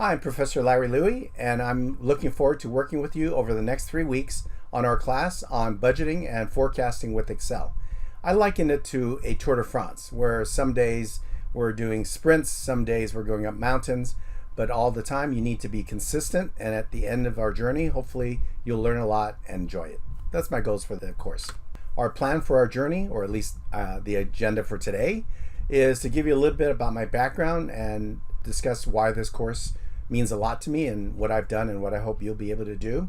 Hi, I'm Professor Larry Louie, and I'm looking forward to working with you over the next 3 weeks on our class on budgeting and forecasting with Excel. I liken it to a Tour de France, where some days we're doing sprints, some days we're going up mountains, but all the time you need to be consistent, and at the end of our journey, hopefully you'll learn a lot and enjoy it. That's my goals for the course. Our plan for our journey, or at least the agenda for today, is to give you a little bit about my background and discuss why this course means a lot to me and what I've done and what I hope you'll be able to do.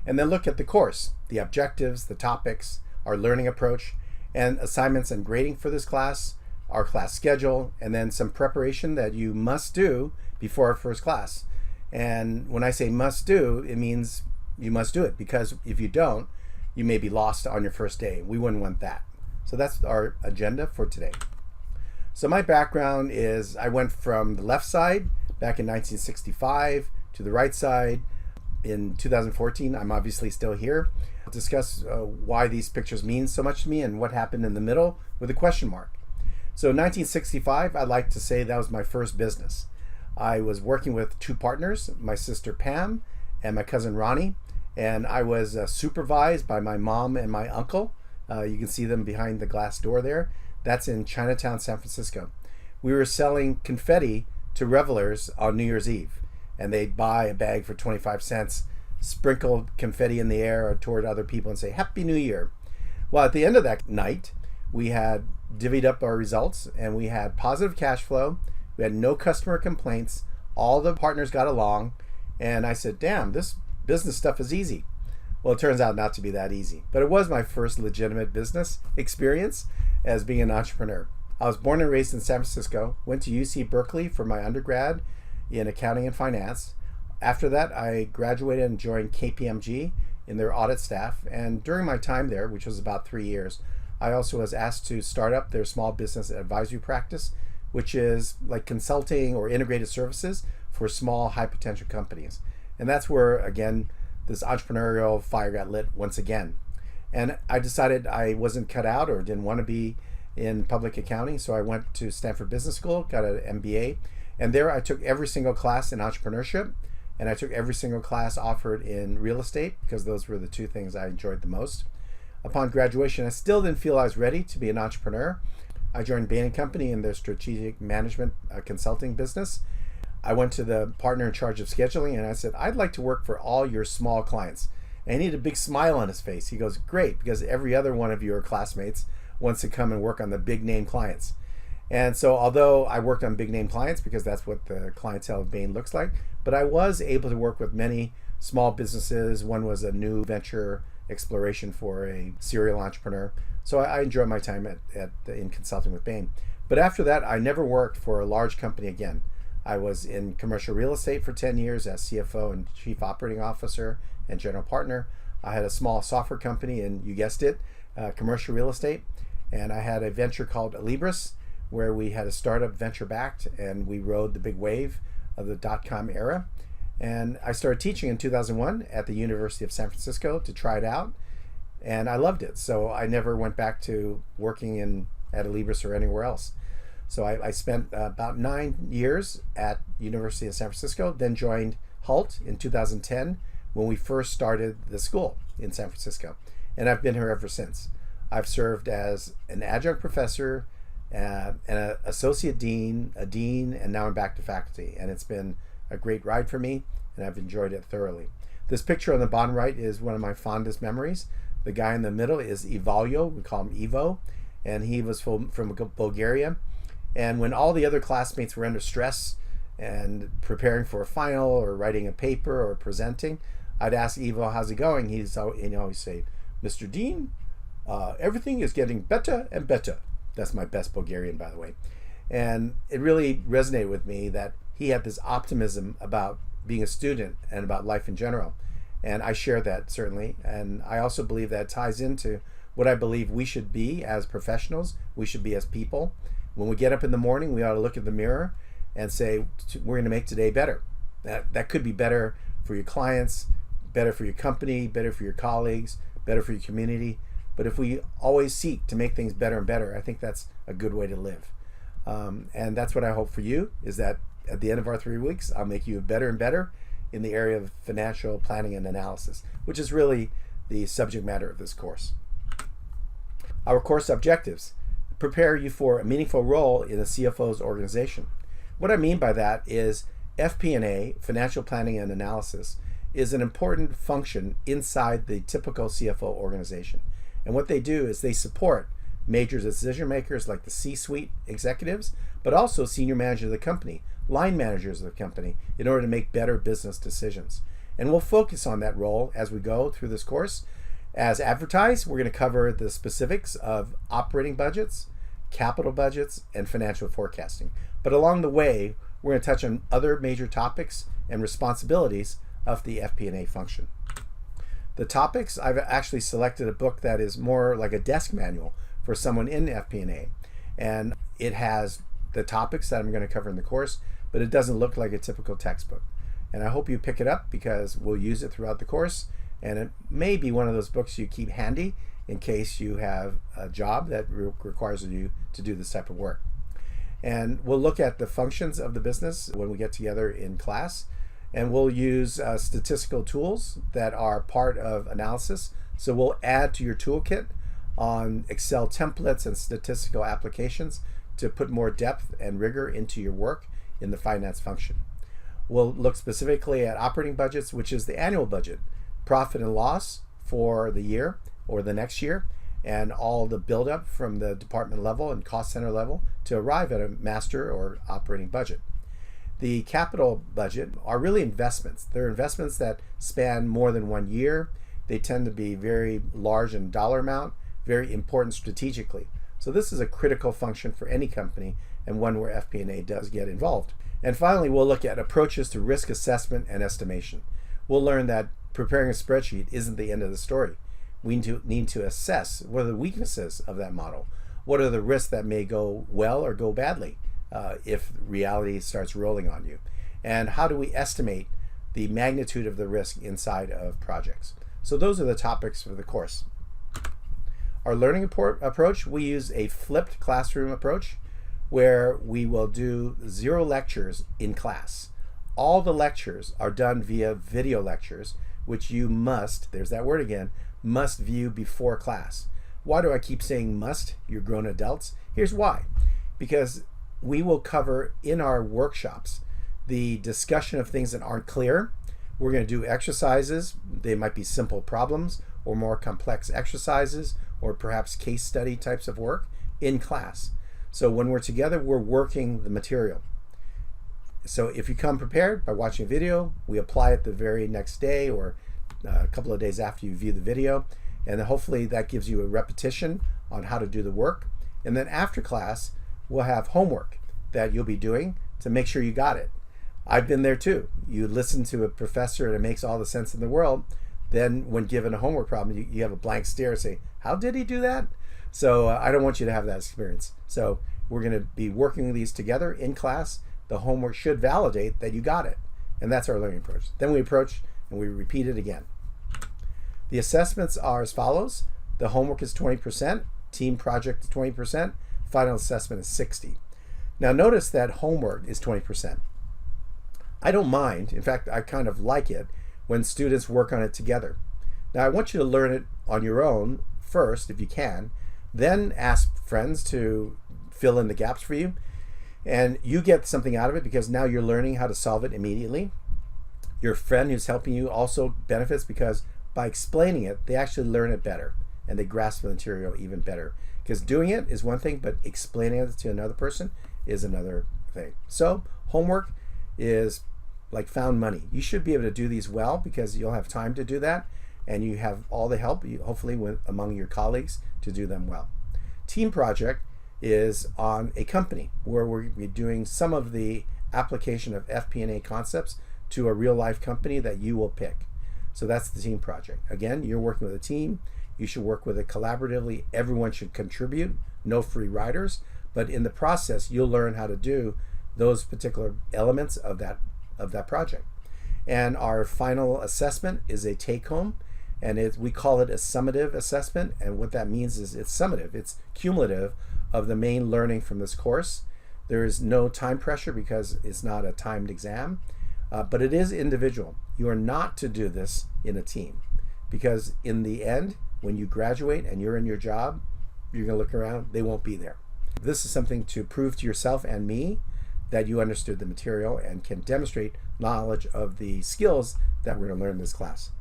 And then look at the course, the objectives, the topics, our learning approach, and assignments and grading for this class, our class schedule, and then some preparation that you must do before our first class. And when I say must do, it means you must do it, because if you don't, you may be lost on your first day. We wouldn't want that. So that's our agenda for today. So my background is I went from the left side back in 1965 to the right side in 2014. I'm obviously still here. I'll discuss why these pictures mean so much to me and what happened in the middle with a question mark. So in 1965, I'd like to say that was my first business. I was working with two partners, my sister Pam and my cousin Ronnie, and I was supervised by my mom and my uncle. You can see them behind the glass door there. That's in Chinatown, San Francisco. We were selling confetti to revelers on New Year's Eve, and they'd buy a bag for 25 cents, sprinkle confetti in the air or toward other people and say, Happy New Year. Well, at the end of that night, we had divvied up our results and we had positive cash flow. We had no customer complaints. All the partners got along. And I said, damn, this business stuff is easy. Well, it turns out not to be that easy, but it was my first legitimate business experience as being an entrepreneur. I was born and raised in San Francisco, went to UC Berkeley for my undergrad in accounting and finance. After that, I graduated and joined KPMG in their audit staff. And during my time there, which was about 3 years, I also was asked to start up their small business advisory practice, which is like consulting or integrated services for small, high potential companies. And that's where, again, this entrepreneurial fire got lit once again. And I decided I wasn't cut out or didn't want to be in public accounting, so I went to Stanford Business School, got an MBA, and there I took every single class in entrepreneurship, and I took every single class offered in real estate, because those were the two things I enjoyed the most. Upon graduation, I still didn't feel I was ready to be an entrepreneur. I joined Bain & Company in their strategic management consulting business. I went to the partner in charge of scheduling, and I said, I'd like to work for all your small clients. And he had a big smile on his face. He goes, great, because every other one of your classmates wants to come and work on the big name clients. And so although I worked on big name clients because that's what the clientele of Bain looks like, but I was able to work with many small businesses. One was a new venture exploration for a serial entrepreneur. So I enjoyed my time in consulting with Bain. But after that, I never worked for a large company again. I was in commercial real estate for 10 years as CFO and chief operating officer and general partner. I had a small software company, and you guessed it, commercial real estate. And I had a venture called Alibris, where we had a startup venture backed, and we rode the big wave of the dot-com era. And I started teaching in 2001 at the University of San Francisco to try it out, and I loved it. So I never went back to working at Alibris or anywhere else. So I spent about 9 years at University of San Francisco, then joined HALT in 2010 when we first started the school in San Francisco. And I've been here ever since. I've served as an adjunct professor, and an associate dean, a dean, and now I'm back to faculty. And it's been a great ride for me, and I've enjoyed it thoroughly. This picture on the bottom right is one of my fondest memories. The guy in the middle is Ivalio, we call him Ivo, and he was from Bulgaria. And when all the other classmates were under stress and preparing for a final or writing a paper or presenting, I'd ask Ivo, how's it going? He'd always say, Mr. Dean, everything is getting better and better. That's my best Bulgarian, by the way. And it really resonated with me that he had this optimism about being a student and about life in general. And I share that, certainly. And I also believe that ties into what I believe we should be as professionals, we should be as people. When we get up in the morning, we ought to look at the mirror and say, we're going to make today better. That could be better for your clients, better for your company, better for your colleagues, better for your community. But if we always seek to make things better and better, I think that's a good way to live. And that's what I hope for you, is that at the end of our 3 weeks, I'll make you better and better in the area of financial planning and analysis, which is really the subject matter of this course. Our course objectives: prepare you for a meaningful role in a CFO's organization. What I mean by that is FP&A, financial planning and analysis, is an important function inside the typical CFO organization. And what they do is they support major decision makers like the C-suite executives, but also senior managers of the company, line managers of the company, in order to make better business decisions. And we'll focus on that role as we go through this course. As advertised, we're going to cover the specifics of operating budgets, capital budgets, and financial forecasting. But along the way, we're going to touch on other major topics and responsibilities of the FP&A function. The topics, I've actually selected a book that is more like a desk manual for someone in FP&A. And it has the topics that I'm going to cover in the course, but it doesn't look like a typical textbook. And I hope you pick it up because we'll use it throughout the course. And it may be one of those books you keep handy in case you have a job that requires you to do this type of work. And we'll look at the functions of the business when we get together in class. And we'll use statistical tools that are part of analysis. So we'll add to your toolkit on Excel templates and statistical applications to put more depth and rigor into your work in the finance function. We'll look specifically at operating budgets, which is the annual budget, profit and loss for the year or the next year, and all the buildup from the department level and cost center level to arrive at a master or operating budget. The capital budget are really investments. They're investments that span more than 1 year. They tend to be very large in dollar amount, very important strategically. So this is a critical function for any company and one where FP&A does get involved. And finally, we'll look at approaches to risk assessment and estimation. We'll learn that preparing a spreadsheet isn't the end of the story. We need to assess what are the weaknesses of that model. What are the risks that may go well or go badly if reality starts rolling on you? And how do we estimate the magnitude of the risk inside of projects? So those are the topics for the course. Our learning approach, we use a flipped classroom approach where we will do 0 lectures in class. All the lectures are done via video lectures, which you must, there's that word again, must view before class. Why do I keep saying must? You're grown adults. Here's why. Because we will cover in our workshops the discussion of things that aren't clear. We're going to do exercises. They might be simple problems or more complex exercises or perhaps case study types of work in class. So when we're together, we're working the material. So if you come prepared by watching a video, we apply it the very next day or a couple of days after you view the video. And then hopefully that gives you a repetition on how to do the work. And then after class, we'll have homework that you'll be doing to make sure you got it. I've been there too. You listen to a professor and it makes all the sense in the world. Then when given a homework problem, you have a blank stare and say, how did he do that? So I don't want you to have that experience. So we're going to be working these together in class. The homework should validate that you got it. And that's our learning approach. Then we approach and we repeat it again. The assessments are as follows. The homework is 20%, team project is 20%, final assessment is 60%. Now notice that homework is 20%. I don't mind, in fact, I kind of like it when students work on it together. Now I want you to learn it on your own first, if you can, then ask friends to fill in the gaps for you. And you get something out of it because now you're learning how to solve it immediately. Your friend who's helping you also benefits because by explaining it, they actually learn it better and they grasp the material even better. Because doing it is one thing, but explaining it to another person is another thing. So homework is like found money. You should be able to do these well because you'll have time to do that and you have all the help, hopefully, among your colleagues to do them well. Team project is on a company where we're doing some of the application of FP&A concepts to a real life company that you will pick. So that's the team project. Again, you're working with a team. You should work with it collaboratively. Everyone should contribute, no free riders, but in the process, you'll learn how to do those particular elements of that project. And our final assessment is a take-home, and we call it a summative assessment. And what that means is it's summative, it's cumulative of the main learning from this course. There is no time pressure because it's not a timed exam, but it is individual. You are not to do this in a team, because in the end, when you graduate and you're in your job, you're going to look around, they won't be there. This is something to prove to yourself and me that you understood the material and can demonstrate knowledge of the skills that we're going to learn in this class.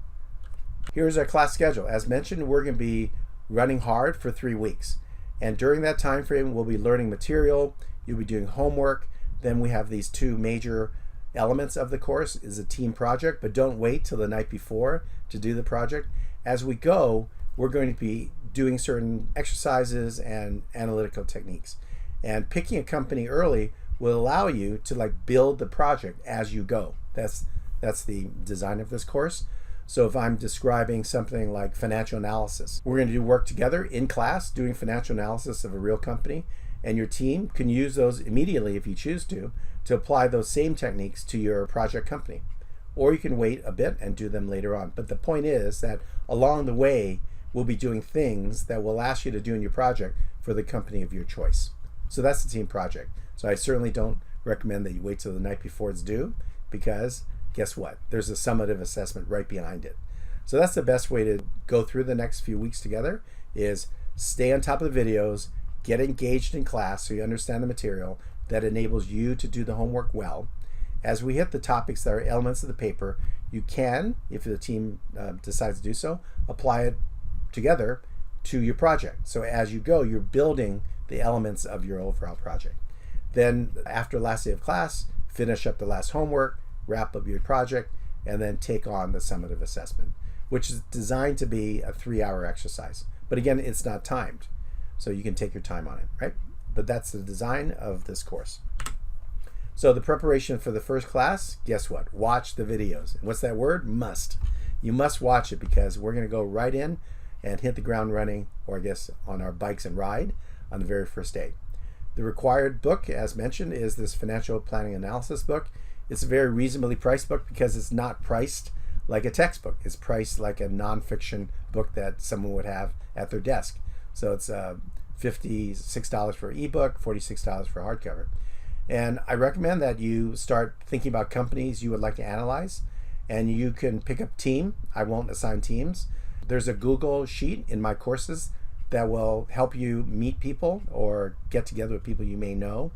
Here's our class schedule. As mentioned, we're going to be running hard for 3 weeks. And during that time frame, we'll be learning material, you'll be doing homework. Then we have these 2 major elements of the course is a team project, but don't wait till the night before to do the project. As we go, we're going to be doing certain exercises and analytical techniques. And picking a company early will allow you to build the project as you go. That's the design of this course. So if I'm describing something like financial analysis, we're going to do work together in class doing financial analysis of a real company, and your team can use those immediately if you choose to apply those same techniques to your project company. Or you can wait a bit and do them later on. But the point is that along the way, we'll be doing things that we'll ask you to do in your project for the company of your choice. So that's the team project. So I certainly don't recommend that you wait till the night before it's due, because guess what? There's a summative assessment right behind it. So that's the best way to go through the next few weeks together, is stay on top of the videos, get engaged in class so you understand the material that enables you to do the homework well. As we hit the topics that are elements of the paper, you can, if the team decides to do so, apply it together to your project. So as you go, you're building the elements of your overall project. Then after last day of class, finish up the last homework, wrap up your project, and then take on the summative assessment, which is designed to be a 3-hour exercise. But again, it's not timed, so you can take your time on it, right? But that's the design of this course. So the preparation for the first class, guess what? Watch the videos. And what's that word? Must. You must watch it, because we're going to go right in and hit the ground running, or I guess on our bikes and ride on the very first day. The required book, as mentioned, is this financial planning analysis book. It's a very reasonably priced book because it's not priced like a textbook. It's priced like a nonfiction book that someone would have at their desk. So it's $56 for ebook, $46 for hardcover. And I recommend that you start thinking about companies you would like to analyze, and you can pick up team. I won't assign teams. There's a Google sheet in my courses that will help you meet people or get together with people you may know.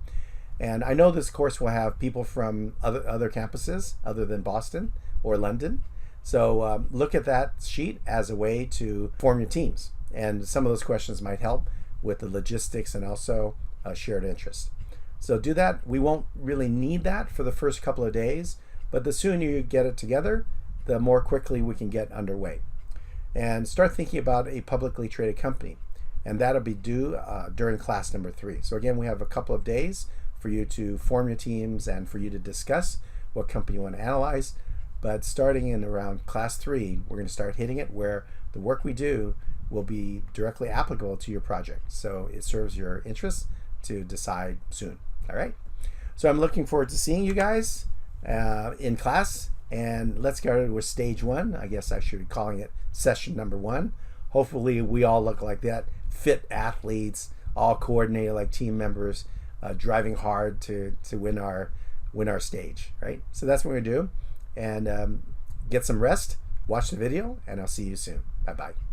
And I know this course will have people from other campuses other than Boston or London. So look at that sheet as a way to form your teams. And some of those questions might help with the logistics and also shared interest. So do that. We won't really need that for the first couple of days, but the sooner you get it together, the more quickly we can get underway. And start thinking about a publicly traded company. And that'll be due during class number 3. So again, we have a couple of days for you to form your teams and for you to discuss what company you want to analyze. But starting in around class 3, we're going to start hitting it where the work we do will be directly applicable to your project. So it serves your interests to decide soon. All right. So I'm looking forward to seeing you guys in class. And let's go with stage 1. I guess I should be calling it session number 1. Hopefully we all look like that. Fit athletes, all coordinated like team members, driving hard to win our stage, right? So that's what we're gonna do. And get some rest, watch the video, and I'll see you soon. Bye-bye.